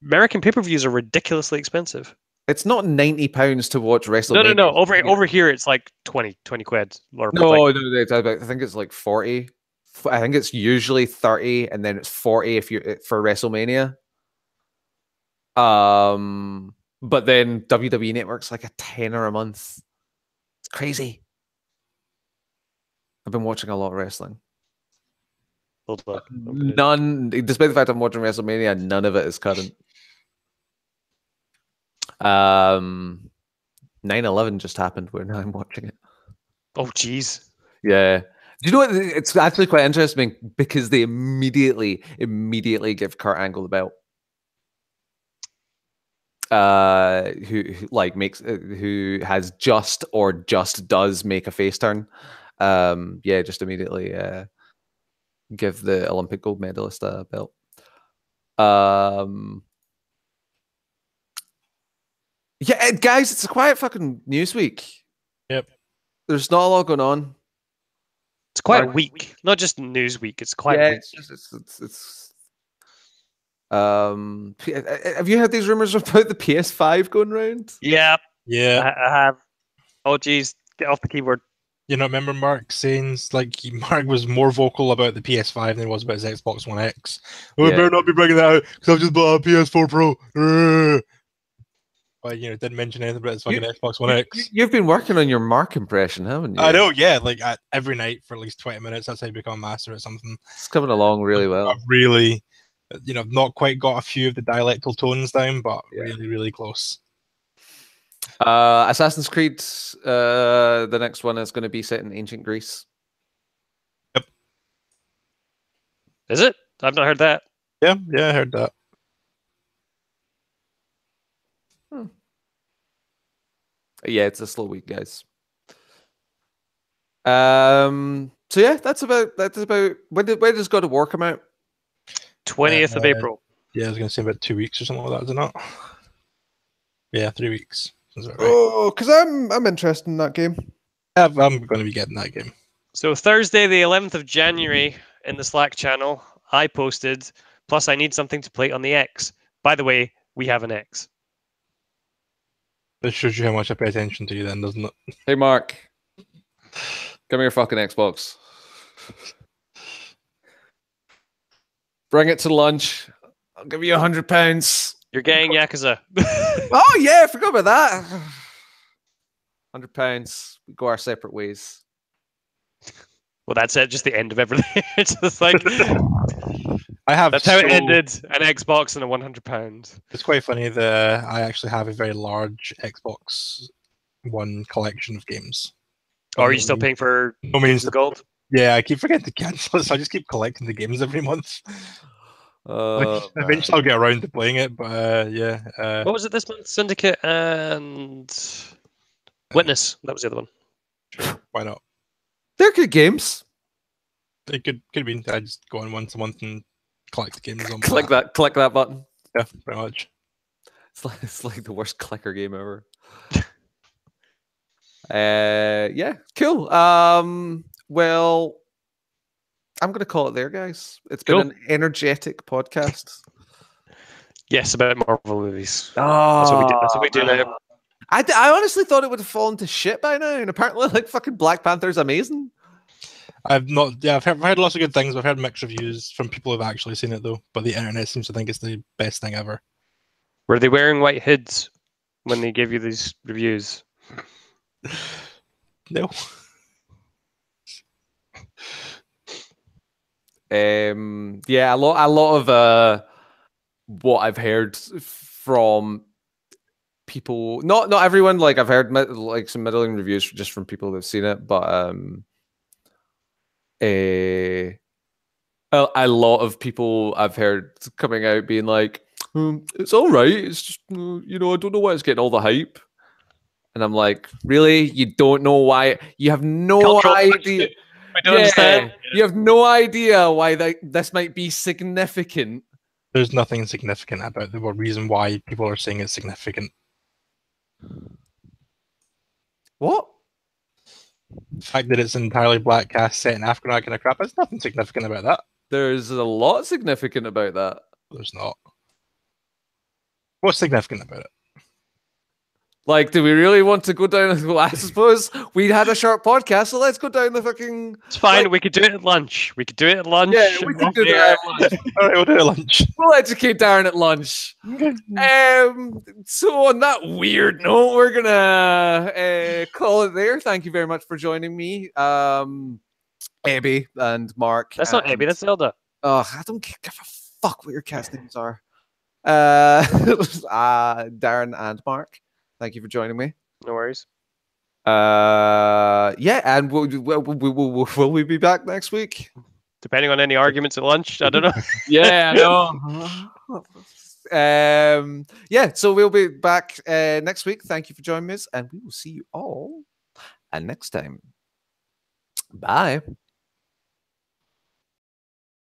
American pay-per-views are ridiculously expensive. It's not £90 to watch WrestleMania. No. Over here, it's like 20 quid. Or No, like, no, I think it's like 40. I think it's usually 30, and then it's 40 if you for WrestleMania. But then WWE Network's like a tenner a month. It's crazy. I've been watching a lot of wrestling. hold on. None, despite the fact I'm watching WrestleMania, none of it is current. 9/11 just happened where now I'm watching it. Oh, jeez. Yeah. Do you know what? It's actually quite interesting because they immediately give Kurt Angle the belt. Who has just does make a face turn. Yeah, just immediately give the Olympic gold medalist a belt. Yeah, guys, it's a quiet fucking news week. Yep. There's not a lot going on. It's quite weak. Not just news week. It's quite weak. It's have you heard these rumors about the PS5 going around? Yeah. Yeah. I have. Oh, geez. Get off the keyboard. You know, remember Mark saying Mark was more vocal about the PS5 than he was about his Xbox One X. Oh, I better not be bringing that out because I've just bought a PS4 Pro. But didn't mention anything about his fucking Xbox One X. You've been working on your Mark impression, haven't you? I know, yeah. Like every night for at least 20 minutes, that's how you become a master at something. It's coming along really well. I've really, not quite got a few of the dialectal tones down, but really, really close. Assassin's Creed, the next one is going to be set in ancient Greece. Yep. Is it? I've not heard that. Yeah, I heard that. Yeah, it's a slow week, guys. So yeah, that's about when does God of War come out? 20th of April. Yeah, I was going to say about 2 weeks or something like that, is it not? Yeah, 3 weeks. Is that right? Oh, because I'm interested in that game. Yeah, I'm going to be getting that game. So Thursday, the 11th of January, in the Slack channel, I posted, plus I need something to play on the X. By the way, we have an X. This shows you how much I pay attention to you then, doesn't it? Hey, Mark, give me your fucking Xbox. Bring it to lunch. I'll give you £100. You're getting Yakuza. Oh yeah, I forgot about that. £100. We go our separate ways. Well, that's it. Just the end of everything. It's just like I have. that's how it ended. An Xbox and a £100. It's quite funny that I actually have a very large Xbox One collection of games. Or are you still paying for means the gold? Yeah, I keep forgetting to cancel it, so I just keep collecting the games every month. Eventually, I'll get around to playing it, but yeah. What was it this month? Syndicate and Witness. That was the other one. Sure, why not? They're good games. It could be. I just go on once a month and collect the games. On Click that button. Yeah, pretty much. It's like the worst clicker game ever. Yeah, cool. Well, I'm gonna call it there, guys. It's been an energetic podcast. Yes, about Marvel movies. Oh, That's what we do. That's what we do now. I honestly thought it would have fallen to shit by now, and apparently, like fucking Black Panther's amazing. I've not. Yeah, I've heard lots of good things. I've heard mixed reviews from people who've actually seen it though. But the internet seems to think it's the best thing ever. Were they wearing white hoods when they gave you these reviews? No. Yeah, a lot of what I've heard from people, not everyone. Like I've heard like some middling reviews just from people who've seen it, but a lot of people I've heard coming out being like, it's all right. It's just I don't know why it's getting all the hype. And I'm like, really? You don't know why? You have no idea. I don't understand. You have no idea why this might be significant. There's nothing significant about the reason why people are saying it's significant. What? The fact that it's an entirely black cast set in Africa and that kind of crap, there's nothing significant about that. There's a lot significant about that. There's not. What's significant about it? Like, do we really want to go down? Well, I suppose we had a short podcast, so let's go down the fucking. It's fine. Like, we could do it at lunch. We could do it at lunch. yeah, we could do that at lunch. All right, we'll do it at lunch. We'll educate Darren at lunch. So on that weird note, we're gonna call it there. Thank you very much for joining me, Abby and Mark. That's not Abby. That's Zelda. Oh, I don't give a fuck what your cast names are. Darren and Mark. Thank you for joining me. No worries. Yeah, and will we be back next week? Depending on any arguments at lunch, I don't know. Yeah, I know. Yeah, so we'll be back next week. Thank you for joining us, and we will see you all next time. Bye.